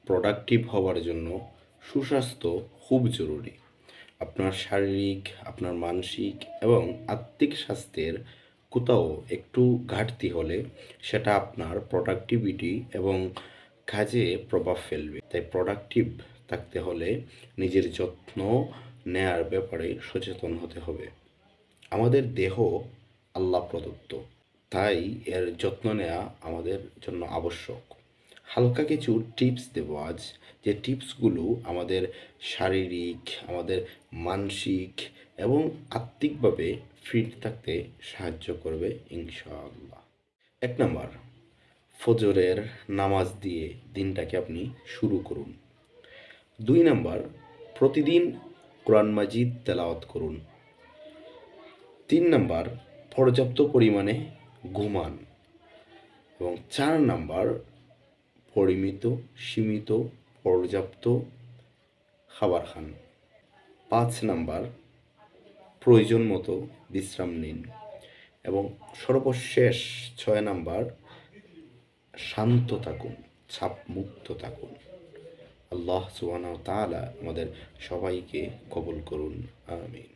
Productive হওয়ার জন্য সুস্বাস্থ্য খুব জরুরি। আপনার শারীরিক, আপনার মানসিক এবং আত্মিক স্বাস্থ্যের কোথাও একটু ঘাটতি হলে সেটা আপনার প্রোডাক্টিভিটি এবং কাজে প্রভাব ফেলবে। তাই প্রোডাক্টিভ থাকতে হলে নিজের যত্ন নেয়ার ব্যাপারে সচেতন হতে হবে। আমাদের দেহ আল্লাহ প্রদত্ত, তাই এর যত্ন নেওয়া আমাদের জন্য আবশ্যক। হালকা কিছু টিপস দেব আজ, যে টিপসগুলো আমাদের শারীরিক, আমাদের মানসিক এবং আত্মিকভাবে ফিট থাকতে সাহায্য করবে ইনশাআল্লাহ। 1 নাম্বার, ফজরের নামাজ দিয়ে দিনটাকে আপনি শুরু করুন। 2 নাম্বার, প্রতিদিন কোরআন মাজিদ তেলাওয়াত করুন। 3 নাম্বার, পর্যাপ্ত পরিমাণে ঘুমান। এবং 4 নাম্বার, পরিমিত, সীমিত, পর্যাপ্ত খাবার খান। 5 নাম্বার, প্রয়োজন মতো বিশ্রাম নিন। এবং সর্বশেষ 6 নাম্বার, শান্ত থাকুন, চাপমুক্ত থাকুন। আল্লাহ সুবহানাহু ওয়া তাআলা আমাদের সবাইকে কবুল করুন, আমিন।